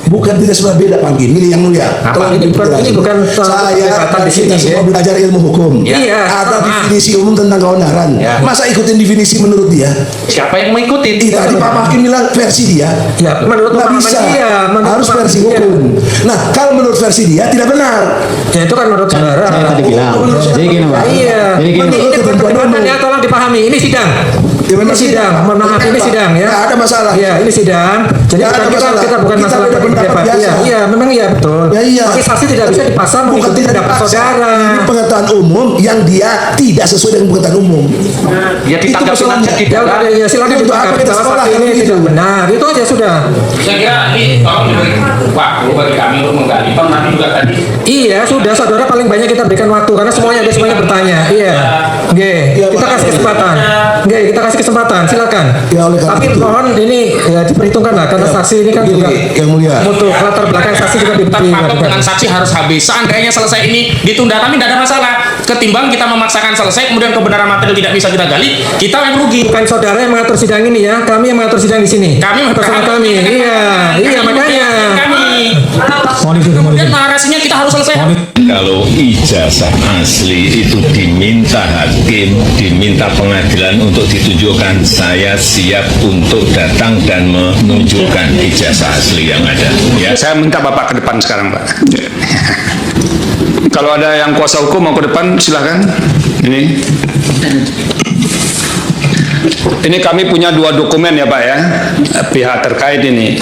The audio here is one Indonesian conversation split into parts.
Bukan tidak sudah beda Panggi, milih yang mulia. Ini bukan saya di sini semua belajar ilmu hukum. Iya. Ada definisi umum tentang keonaran. Masa ikutin definisi menurut dia? Siapa yang mau ikutin? Tadi Pak Hakim bilang versi dia. Ya, menurut nggak bisa. Harus versi hukum. Nah, kalau menurut versi dia tidak benar. Ya itu kan menurut saudara. Saya tadi bilang. Jadi gini Pak. Iya. Jadi gini. Ini perdebatan ya, tolong dipahami. Ini sidang. Ini sidang. Mohon maaf, ini sidang ya. Nggak ada masalah. Iya, ini sidang. Jadi kita bukan masalah pendapat biasa. Iya, memang iya betul. Ya, iya. Tapi saksi tidak bisa dipasang mengikuti pendapat saudara. Ini pengetahuan umum yang dia tidak sesuai dengan pengetahuan umum. Ya ditanggapi aja tidak. Ya silakan ditanggapi bahwa saksi ini tidak benar. Itu aja sudah. Saya kira ini tolong diberi waktu bagi kami untuk menggali. Toh nanti juga tadi. Iya, sudah saudara paling banyak kita berikan waktu karena semuanya bertanya. Iya. Oke, kita kasih kesempatan. Oke, kita kasih kesempatan. Silakan. Ya, oleh karena tapi itu. mohon ini ya diperhitungkan lah karena saksi ini kan juga yang mulia. untuk latar belakang saksi juga Terpatok dengan saksi harus habis. Seandainya selesai ini ditunda, kami tidak ada masalah. Ketimbang kita memaksakan selesai, kemudian kebenaran material tidak bisa kita gali, kita yang rugi. Bukan saudara yang mengatur sidang ini ya, kami yang mengatur sidang di sini. Kami bersama kami. Iya makanya. Kemudian narasinya kita harus selesai. Kalau ijazah asli itu diminta hakim, diminta pengadilan untuk ditunjukkan, saya siap untuk datang dan menunjukkan ijazah asli yang ada. Ya, saya minta Bapak ke depan sekarang, Pak. Kalau ada yang kuasa hukum mau ke depan, silahkan. Ini kami punya 2 dokumen ya Pak ya, pihak terkait ini.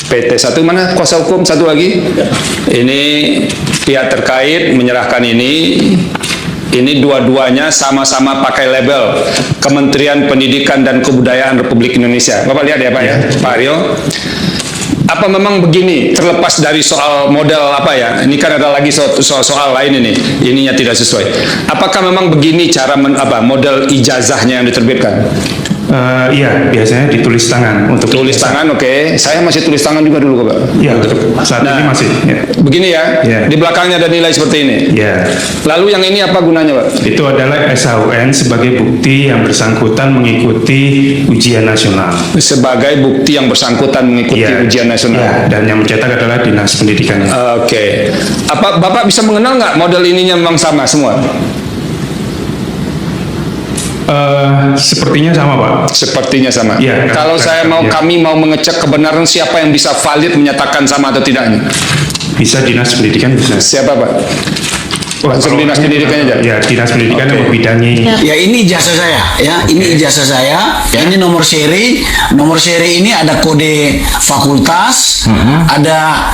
PT satu mana kuasa hukum, satu lagi. Ini pihak terkait menyerahkan ini. Ini dua-duanya sama-sama pakai label Kementerian Pendidikan dan Kebudayaan Republik Indonesia. Bapak lihat ya Pak ya, Pak Aryo. Apa memang begini, terlepas dari soal model apa ya, ini kan ada lagi soal lain ini, ininya tidak sesuai. Apakah memang begini cara model ijazahnya yang diterbitkan? Iya, biasanya ditulis tangan untuk tulis tangan. Oke. Saya masih tulis tangan juga dulu, Pak. Iya, saat ini masih. Ya. Begini ya, di belakangnya ada nilai seperti ini. Ya. Lalu yang ini apa gunanya, Pak? Itu adalah SHUN sebagai bukti yang bersangkutan mengikuti ujian nasional. Sebagai bukti yang bersangkutan mengikuti ujian nasional. Ya, dan yang mencetak adalah Dinas Pendidikan. Oke. Apa Bapak bisa mengenal nggak model ininya memang sama semua? Sepertinya sama Pak. Sepertinya sama. Ya, kalau kami mau mengecek kebenaran, siapa yang bisa valid menyatakan sama atau tidaknya? Bisa Dinas Pendidikan bisa. Siapa Pak? Langsung Dinas Pendidikannya aja? Ya, Dinas Pendidikan yang membidangi. Ya ini ijazah saya, ya ini ijazah saya. Ya, ini nomor seri ini ada kode fakultas, ada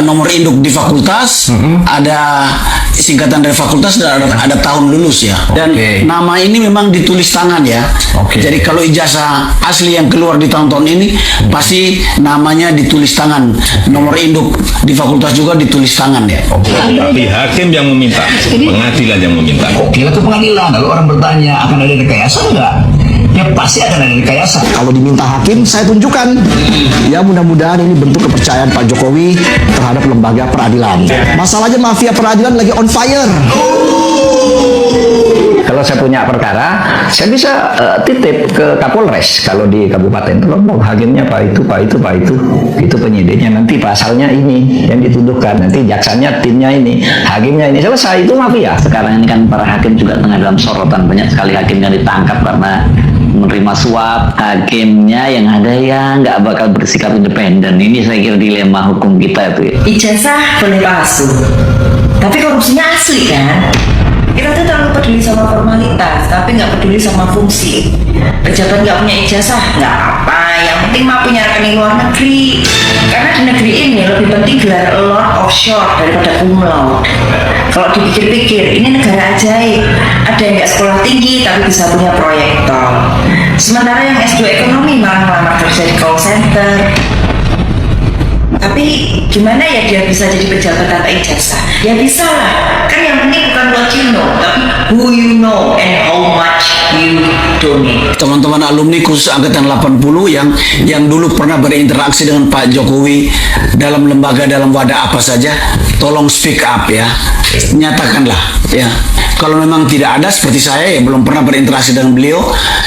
nomor induk di fakultas, ada singkatan dari fakultas, dan ada tahun lulus ya. Dan nama ini memang ditulis tangan ya. Jadi kalau ijazah asli yang keluar di tahun-tahun ini pasti namanya ditulis tangan. Nomor induk di fakultas juga ditulis tangan ya. Tapi hakim yang meminta, pengadilan yang meminta. Gila ke pengadilan, lalu orang bertanya akan ada rekayasa enggak? Ya pasti akan ada rekayasa. Kalau diminta hakim, saya tunjukkan. Ya mudah-mudahan ini bentuk kepercayaan Pak Jokowi terhadap lembaga peradilan. Masalahnya mafia peradilan lagi on fire. Kalau saya punya perkara, saya bisa titip ke Kapolres kalau di kabupaten. Tolong hakimnya Pak itu penyidiknya, nanti pasalnya ini yang dituduhkan, nanti jaksanya timnya ini, hakimnya ini, selesai. Itu mafia. Sekarang ini kan para hakim juga tengah dalam sorotan, banyak sekali hakim yang ditangkap karena menerima suap. Hakimnya yang ada ya nggak bakal bersikap independen. Ini saya kira dilema hukum kita itu. Ijazah boleh palsu, tapi korupsinya asli kan? Kita tuh terlalu peduli sama formalitas, tapi nggak peduli sama fungsi. Pejabat nggak punya ijazah, nggak apa. Yang penting mah punya rekening luar negeri. Karena di negeri ini lebih penting gelar Lord offshore daripada cum laude. Kalau dipikir-pikir, ini negara ajaib. Ada yang nggak sekolah tinggi tapi bisa punya proyektor. Sementara yang S2 ekonomi malah melamar kerja di call center. Tapi gimana ya dia bisa jadi pejabat tanpa ijazah? Ya bisa lah. Kan yang penting bukan what you know, tapi who you know and how much you donate. Teman-teman alumni khusus angkatan 80 yang dulu pernah berinteraksi dengan Pak Jokowi dalam lembaga, dalam wadah apa saja, tolong speak up ya. Nyatakanlah ya. Kalau memang tidak ada seperti saya yang belum pernah berinteraksi dengan beliau,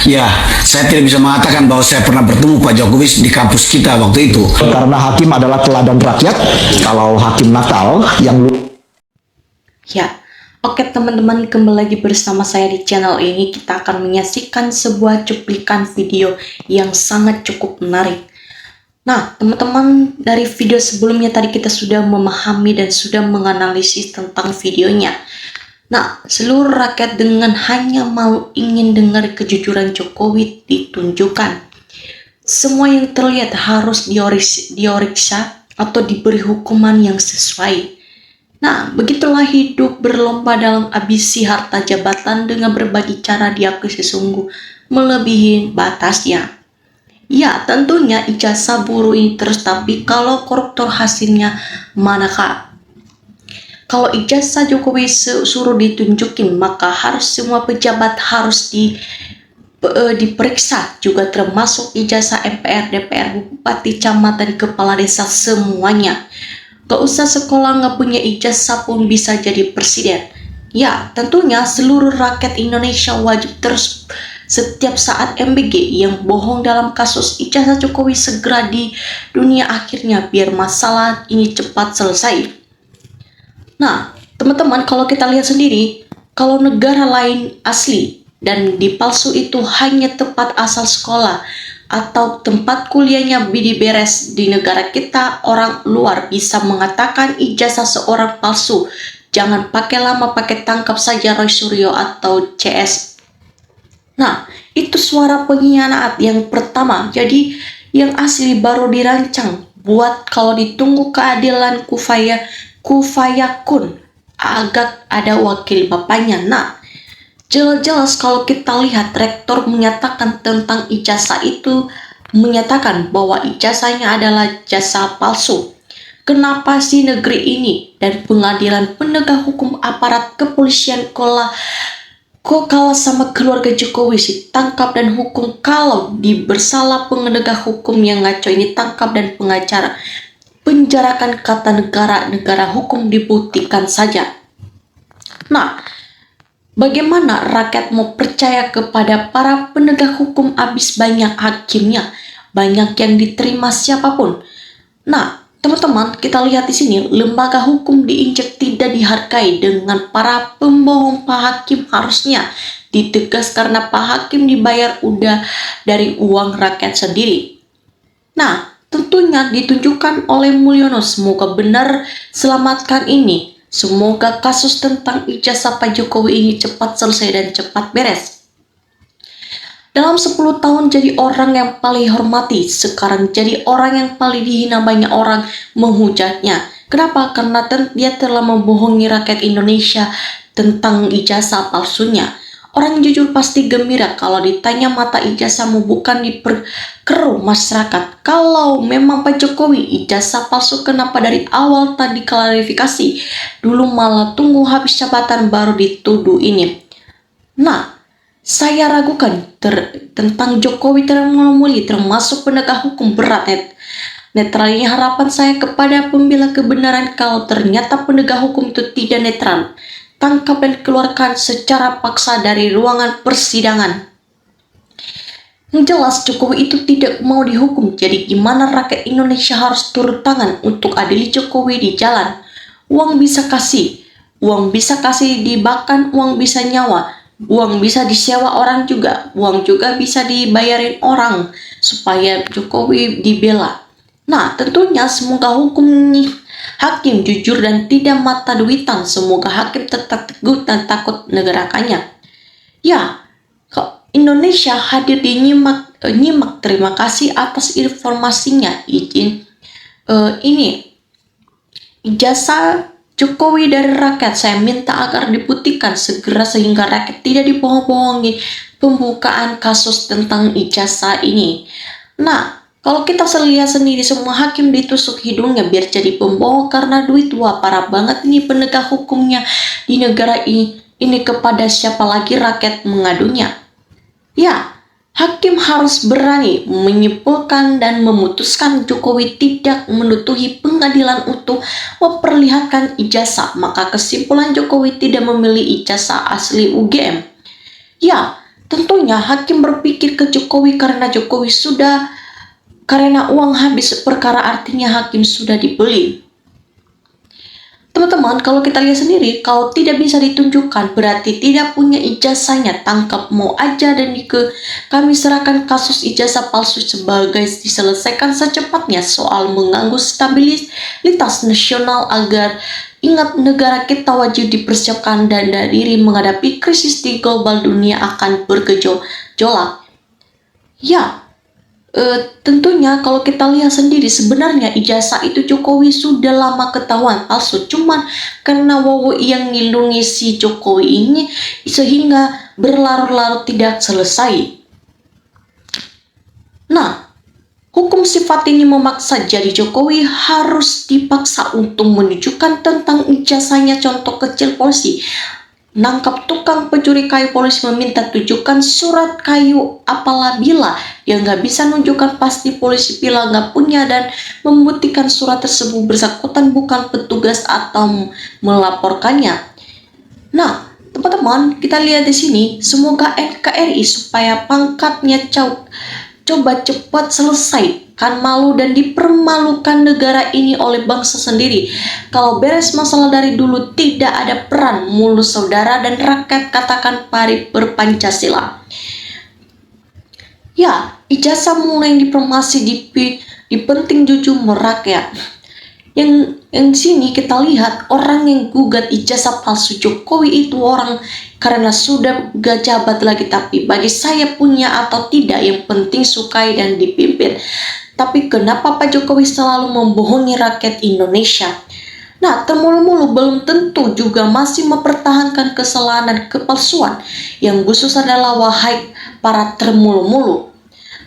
ya saya tidak bisa mengatakan bahwa saya pernah bertemu Pak Jokowi di kampus kita waktu itu. Karena hakim adalah teladan rakyat. Kalau hakim nakal yang Ya, oke teman-teman, kembali lagi bersama saya di channel ini. Kita akan menyaksikan sebuah cuplikan video yang sangat cukup menarik. Nah, teman-teman, dari video sebelumnya tadi kita sudah memahami dan sudah menganalisis tentang videonya. Nah, seluruh rakyat dengan hanya mau ingin dengar kejujuran Jokowi ditunjukkan. Semua yang terlihat harus dioriksa atau diberi hukuman yang sesuai. Nah, begitulah hidup berlomba dalam ambisi harta jabatan dengan berbagai cara diakui sesungguh melebihi batasnya. Ya, tentunya ijazah buruh ini terus, tapi kalau koruptor hasilnya manakah? Kalau ijazah Jokowi suruh ditunjukin, maka harus semua pejabat harus diperiksa, juga termasuk ijazah MPR, DPR, bupati, camat, dan kepala desa semuanya. Gak usah sekolah, nggak punya ijazah pun bisa jadi presiden. Ya, tentunya seluruh rakyat Indonesia wajib terus setiap saat MBG yang bohong dalam kasus ijazah Jokowi segera di dunia akhirnya biar masalah ini cepat selesai. Nah, teman-teman, kalau kita lihat sendiri, kalau negara lain asli dan dipalsu itu hanya tempat asal sekolah atau tempat kuliahnya beres, di negara kita orang luar bisa mengatakan ijazah seorang palsu. Jangan pakai lama, pakai tangkap saja Roy Suryo atau CS. Nah, itu suara pengkhianat yang pertama. Jadi yang asli baru dirancang buat kalau ditunggu keadilan kufayakun agak ada wakil bapaknya. Nah, jelas-jelas kalau kita lihat rektor menyatakan tentang ijazah itu, menyatakan bahwa ijazahnya adalah jasa palsu. Kenapa sih negeri ini dan pengadilan penegak hukum aparat kepolisian kok kalah sama keluarga Jokowi sih? Tangkap dan hukum. Kalau bersalah penegak hukum yang ngaco ini tangkap dan penjarakan, kata negara hukum dibuktikan saja. Nah, bagaimana rakyat mau percaya kepada para penegak hukum abis banyak hakimnya, banyak yang diterima siapapun? Nah, teman-teman, kita lihat di sini lembaga hukum diinjak, tidak dihargai dengan para pembohong. Pak Hakim harusnya ditegas karena Pak Hakim dibayar udah dari uang rakyat sendiri. Nah, tentunya ditunjukkan oleh Mulyono. Semoga benar, selamatkan ini. Semoga kasus tentang ijazah Pak Jokowi ini cepat selesai dan cepat beres. Dalam 10 tahun jadi orang yang paling hormati, sekarang jadi orang yang paling dihina, banyak orang menghujatnya. Kenapa? Karena dia telah membohongi rakyat Indonesia tentang ijazah palsunya. Orang jujur pasti gembira kalau ditanya mata ijazahmu, bukan diperkeruh masyarakat. Kalau memang Pak Jokowi ijazah palsu, kenapa dari awal tadi klarifikasi? Dulu malah tunggu habis jabatan baru dituduh ini. Nah, saya ragukan tentang Jokowi terlalu termasuk penegak hukum berat. Netralnya harapan saya kepada pembela kebenaran. Kalau ternyata penegak hukum itu tidak netral, tangkap dan keluarkan secara paksa dari ruangan persidangan. Yang jelas Jokowi itu tidak mau dihukum. Jadi gimana rakyat Indonesia harus turun tangan untuk adili Jokowi di jalan? Uang bisa kasih dibakan, uang bisa nyawa. Uang bisa disewa orang juga, uang juga bisa dibayarin orang supaya Jokowi dibela. Nah, tentunya semoga hakim jujur dan tidak mata duitan. Semoga hakim tetap teguh dan takut negarakannya. Ya, Indonesia hadir di nyimak. Terima kasih atas informasinya. Ini ijazah Jokowi dari rakyat. Saya minta agar dibuktikan segera sehingga rakyat tidak dibohong-bohongi pembukaan kasus tentang ijazah ini. Nah, kalau kita lihat sendiri semua hakim ditusuk hidungnya biar jadi pembohong karena duit. Wah, parah banget ini penegak hukumnya di negara ini kepada siapa lagi rakyat mengadunya? Ya, Hakim harus berani menyimpulkan dan memutuskan Jokowi tidak menutuhi pengadilan untuk memperlihatkan ijazah, maka kesimpulan Jokowi tidak memiliki ijazah asli UGM. Ya, tentunya hakim berpikir ke Jokowi karena uang habis perkara, artinya hakim sudah dibeli. Teman-teman, kalau kita lihat sendiri, kalau tidak bisa ditunjukkan berarti tidak punya ijazahnya, tangkap mau aja dan kami serahkan kasus ijazah palsu sebagai diselesaikan secepatnya soal mengganggu stabilitas nasional agar ingat negara kita wajib dipersiapkan dan diri menghadapi krisis di global dunia akan bergejolak. Ya, tentunya kalau kita lihat sendiri sebenarnya ijazah itu Jokowi sudah lama ketahuan palsu, cuman karena Wowo yang ngelindungi si Jokowi ini sehingga berlarut-larut tidak selesai. Nah, hukum sifat ini memaksa, jadi Jokowi harus dipaksa untuk menunjukkan tentang ijazahnya. Contoh kecil, polisi nangkap tukang pencuri kayu, polisi meminta tunjukkan surat kayu apabila dia nggak bisa nunjukkan pasti polisi bilang nggak punya dan membuktikan surat tersebut bersangkutan bukan petugas atau melaporkannya. Nah, teman-teman, kita lihat di sini, semoga NKRI supaya pangkatnya coba cepat selesai. Kan malu dan dipermalukan negara ini oleh bangsa sendiri. Kalau beres masalah dari dulu tidak ada peran mulu saudara dan rakyat katakan pari berpancasila. Ya, ijazah mulai dipromasi di penting jujur merakyat. Yang sini kita lihat orang yang gugat ijazah palsu Jokowi itu orang karena sudah gak jabat lagi, tapi bagi saya punya atau tidak yang penting sukai dan dipimpin. Tapi kenapa Pak Jokowi selalu membohongi rakyat Indonesia? Nah, termulu-mulu belum tentu juga masih mempertahankan kesalahan dan kepalsuan. Yang khusus adalah wahai para termulu-mulu.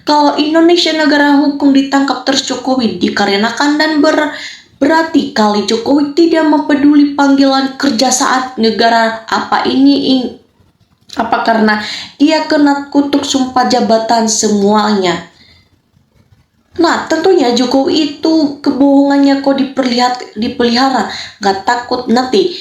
Kalau Indonesia negara hukum ditangkap terus Jokowi dikarenakan dan berarti kali Jokowi tidak mempeduli panggilan kerja saat negara apa karena dia kena kutuk sumpah jabatan semuanya. Nah, tentunya Jokowi itu kebohongannya kok dipelihara, gak takut nanti.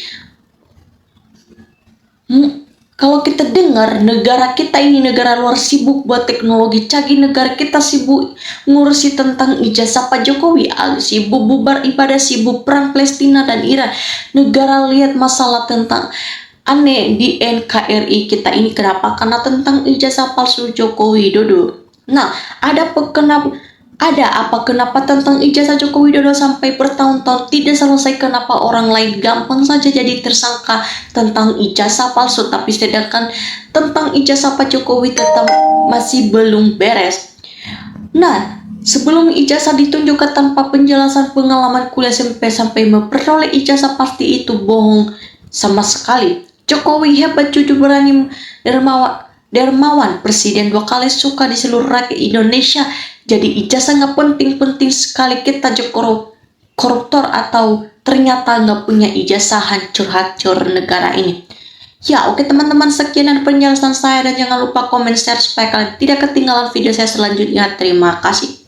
Kalau kita dengar negara kita ini negara luar sibuk buat teknologi canggih, negara kita sibuk ngurusi tentang ijazah Pak Jokowi, sibuk bubar ibadah, sibuk perang Palestina dan Iran. Negara lihat masalah tentang aneh di NKRI kita ini kenapa? Karena tentang ijazah palsu Jokowi Dodo. Nah, kenapa tentang ijazah Joko Widodo sampai bertahun-tahun tidak selesai? Kenapa orang lain gampang saja jadi tersangka tentang ijazah palsu, tapi sedangkan tentang ijazah Pak Jokowi tetap masih belum beres. Nah, sebelum ijazah ditunjukkan tanpa penjelasan pengalaman kuliah SMP sampai memperoleh ijazah, pasti itu bohong sama sekali. Jokowi hebat, jujur, berani, dermawan, presiden 2 kali suka di seluruh rakyat Indonesia. Jadi ijazah nggak penting-penting sekali kita koruptor atau ternyata nggak punya ijazah, hancur negara ini. Ya, oke teman-teman, sekian penjelasan saya dan jangan lupa komen, share supaya kalian tidak ketinggalan video saya selanjutnya. Terima kasih.